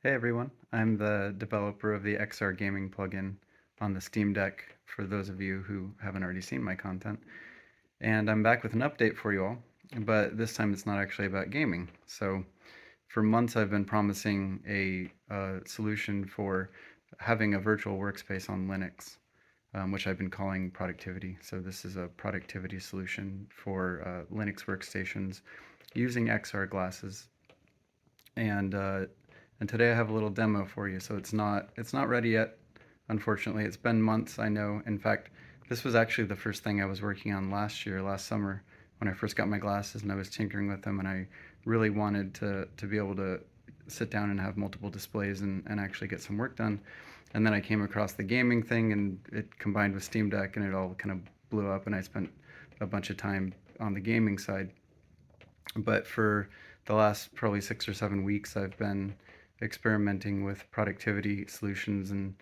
Hey everyone, I'm the developer of the XR gaming plugin on the Steam Deck for those of you who haven't already seen my content. And I'm back with an update for you all, but this time it's not actually about gaming. So for months I've been promising a solution for having a virtual workspace on Linux, which I've been calling productivity. So this is a productivity solution for Linux workstations using XR glasses and and today I have a little demo for you. So it's not ready yet. Unfortunately, it's been months. I know. In fact, this was actually the first thing I was working on last summer, when I first got my glasses and I was tinkering with them, and I really wanted to be able to sit down and have multiple displays and actually get some work done. And then I came across the gaming thing, and it combined with Steam Deck, and it all kind of blew up. And I spent a bunch of time on the gaming side. But for the last probably 6 or 7 weeks, I've been experimenting with productivity solutions and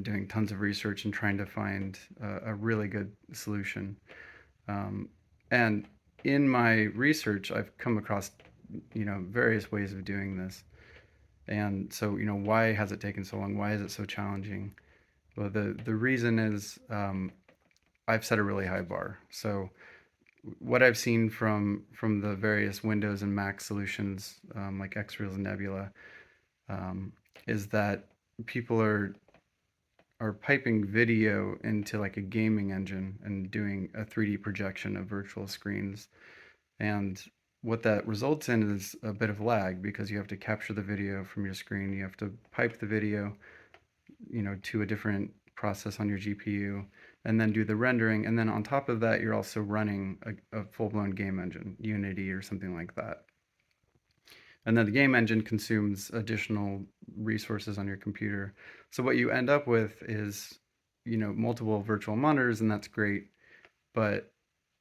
doing tons of research and trying to find a really good solution. Um, and in my research, I've come across various ways of doing this. And so why has it taken so long? Why is it so challenging? Well, the reason is I've set a really high bar. So what I've seen from the various Windows and Mac solutions, like Xreal and Nebula, um, is that people are piping video into like a gaming engine and doing a 3D projection of virtual screens. And what that results in is a bit of lag because you have to capture the video from your screen. You have to pipe the video, to a different process on your GPU, and then do the rendering. And then on top of that, you're also running a full-blown game engine, Unity or something like that. And then the game engine consumes additional resources on your computer. So what you end up with is, multiple virtual monitors, and that's great, but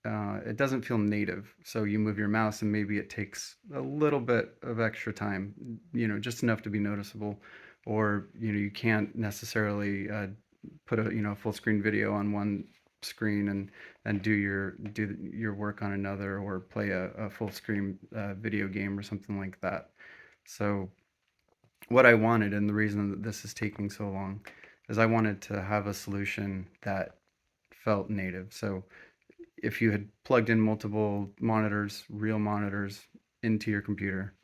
it doesn't feel native. So you move your mouse, and maybe it takes a little bit of extra time, just enough to be noticeable, or you can't necessarily put a full screen video on one screen and do your work on another, or play a full screen video game or something like that. So what I wanted, and the reason that this is taking so long, is I wanted to have a solution that felt native. So if you had plugged in multiple monitors, real monitors, into your computer,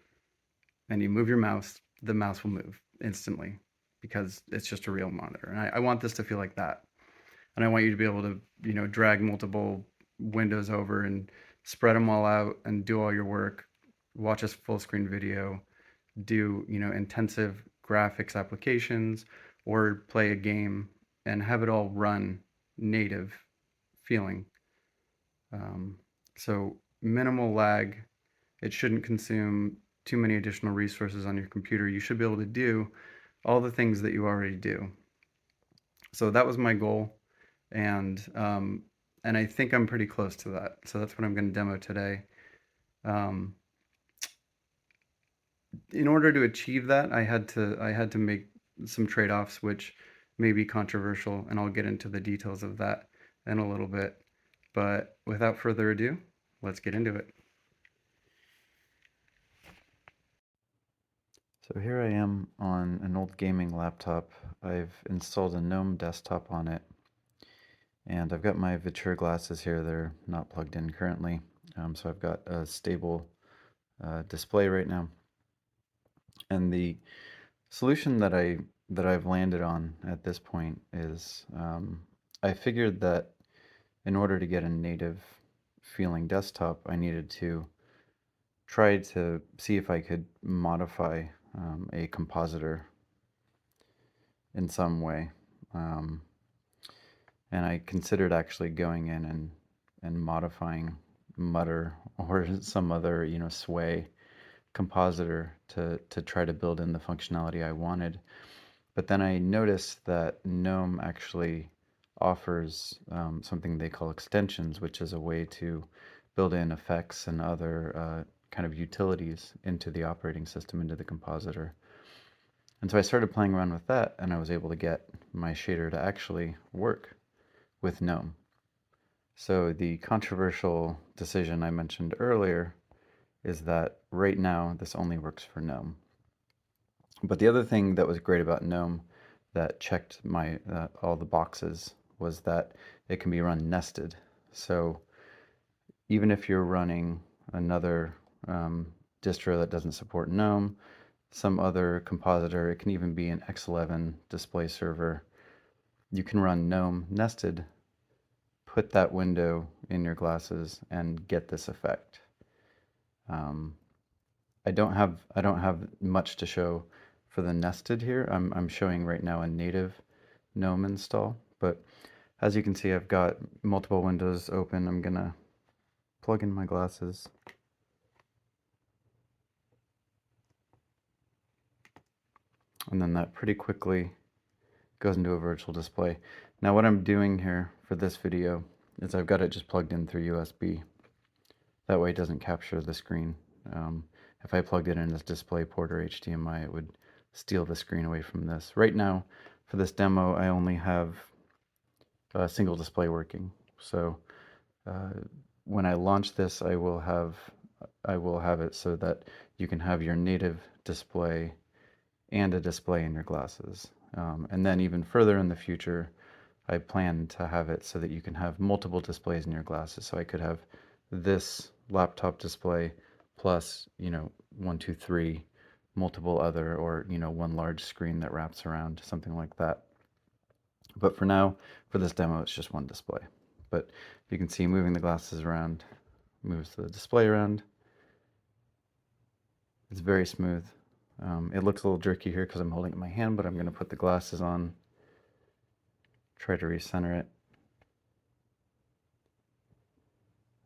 and you move your mouse, the mouse will move instantly because it's just a real monitor. And I want this to feel like that. And I want you to be able to, drag multiple windows over and spread them all out and do all your work, watch a full screen video, do, intensive graphics applications, or play a game and have it all run native feeling. Um, so minimal lag. It shouldn't consume too many additional resources on your computer. You should be able to do all the things that you already do. So that was my goal, and I think I'm pretty close to that. So that's what I'm going to demo today. Um, in order to achieve that, I had to make some trade-offs, which may be controversial, and I'll get into the details of that in a little bit. But without further ado, let's get into it. So here I am on an old gaming laptop. I've installed a Gnome desktop on it, and I've got my Viture glasses here. They're not plugged in currently, so I've got a stable display right now. And the solution that I've landed on at this point is I figured that in order to get a native feeling desktop, I needed to try to see if I could modify a compositor in some way. Um, and I considered actually going in and modifying Mutter or some other, Sway compositor to try to build in the functionality I wanted. But then I noticed that GNOME actually offers something they call extensions, which is a way to build in effects and other kind of utilities into the operating system, into the compositor. And so I started playing around with that, and I was able to get my shader to actually work with GNOME. So the controversial decision I mentioned earlier is that right now this only works for GNOME. But the other thing that was great about GNOME that checked my all the boxes was that it can be run nested. So even if you're running another distro that doesn't support GNOME, some other compositor, it can even be an X11 display server, you can run GNOME nested, put that window in your glasses, and get this effect. Um, I don't have much to show for the nested here. I'm showing right now a native GNOME install, but as you can see, I've got multiple windows open. I'm gonna plug in my glasses. And then that pretty quickly goes into a virtual display. Now what I'm doing here for this video is I've got it just plugged in through USB. That way it doesn't capture the screen. If I plugged it in as DisplayPort or HDMI, it would steal the screen away from this. Right now, for this demo, I only have a single display working. So when I launch this, I will have it so that you can have your native display and a display in your glasses. And then even further in the future, I plan to have it so that you can have multiple displays in your glasses. So I could have this laptop display plus, 1, 2, 3, multiple other, or, one large screen that wraps around, something like that. But for now, for this demo, it's just one display. But you can see moving the glasses around moves the display around. It's very smooth. It looks a little jerky here because I'm holding it in my hand, but I'm going to put the glasses on, try to recenter it.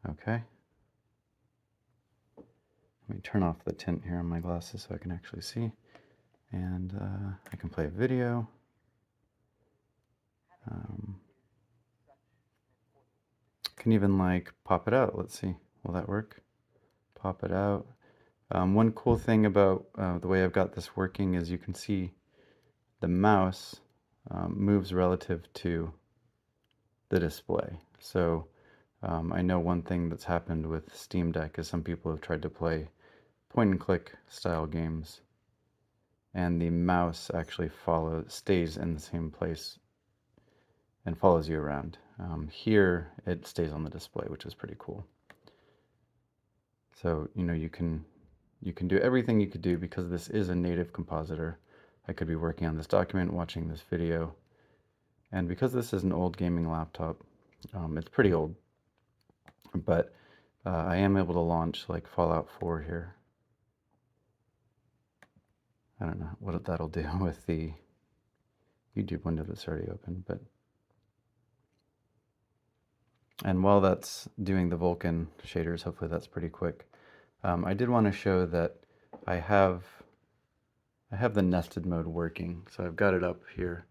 Okay. Let me turn off the tint here on my glasses so I can actually see. And I can play a video. Can even like pop it out. Let's see. Will that work? Pop it out. One cool thing about the way I've got this working is you can see the mouse moves relative to the display. So I know one thing that's happened with Steam Deck is some people have tried to play point and click style games, and the mouse actually stays in the same place and follows you around. Here it stays on the display, which is pretty cool. So you can do everything you could do because this is a native compositor. I could be working on this document, watching this video, and because this is an old gaming laptop, it's pretty old, but I am able to launch like Fallout 4 here. I don't know what that'll do with the YouTube window that's already open, but and while that's doing the Vulkan shaders, hopefully that's pretty quick. I did want to show that I have the nested mode working, so I've got it up here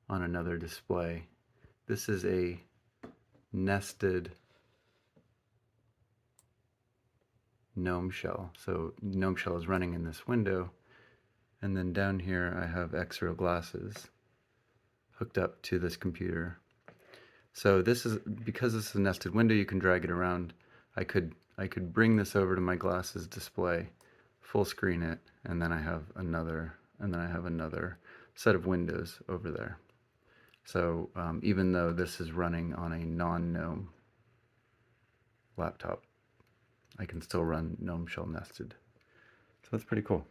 on another display. This is a nested GNOME shell. So GNOME shell is running in this window, and then down here I have X-ray glasses hooked up to this computer. So this is, because this is a nested window, you can drag it around. I could bring this over to my glasses display, full screen it, and then I have another set of windows over there. So even though this is running on a non-GNOME laptop, I can still run GNOME shell nested. So that's pretty cool.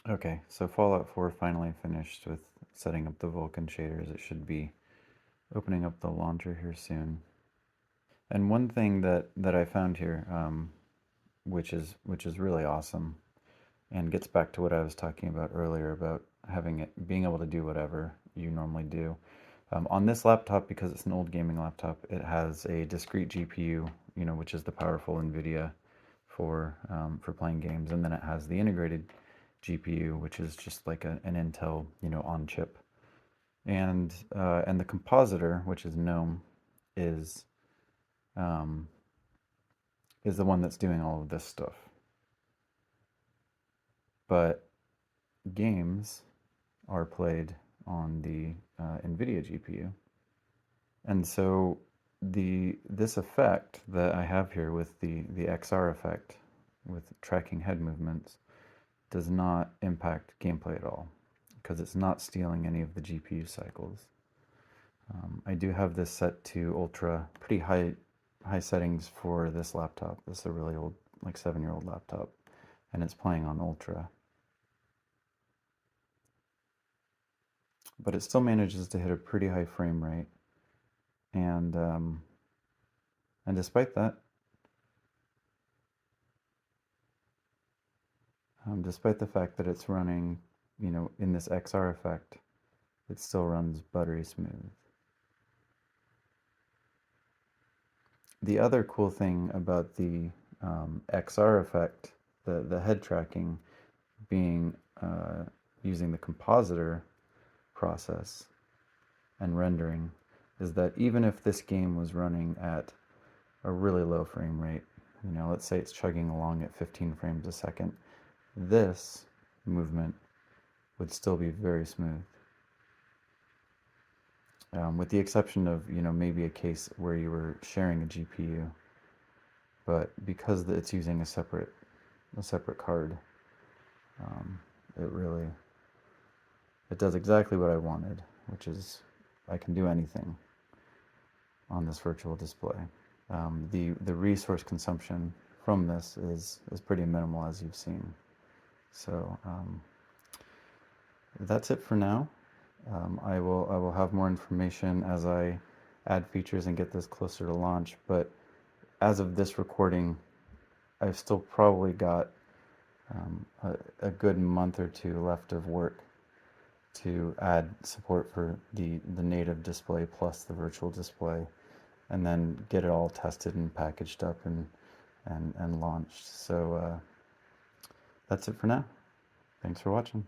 Okay, so Fallout 4 finally finished with setting up the Vulkan shaders. It should be opening up the launcher here soon. And one thing that I found here, which is really awesome, and gets back to what I was talking about earlier about being able to do whatever you normally do. On this laptop, because it's an old gaming laptop, it has a discrete GPU, which is the powerful NVIDIA for playing games, and then it has the integrated GPU, which is just like an Intel, on chip. And the compositor, which is GNOME, is the one that's doing all of this stuff. But games are played on the NVIDIA GPU. And so this effect that I have here with the XR effect with tracking head movements does not impact gameplay at all because it's not stealing any of the GPU cycles. I do have this set to ultra, pretty high settings for this laptop. This is a really old, like 7-year-old laptop, and it's playing on ultra. But it still manages to hit a pretty high frame rate, and despite that, despite the fact that it's running, in this XR effect, it still runs buttery smooth. The other cool thing about the XR effect, the head tracking, being using the compositor process and rendering, is that even if this game was running at a really low frame rate, let's say it's chugging along at 15 frames a second, this movement would still be very smooth. With the exception of, maybe a case where you were sharing a GPU, but because it's using a separate card, it does exactly what I wanted, which is I can do anything on this virtual display. The resource consumption from this is pretty minimal, as you've seen. So that's it for now. I will have more information as I add features and get this closer to launch, but as of this recording, I've still probably got a good month or two left of work to add support for the native display plus the virtual display, and then get it all tested and packaged up and launched. So that's it for now. Thanks for watching.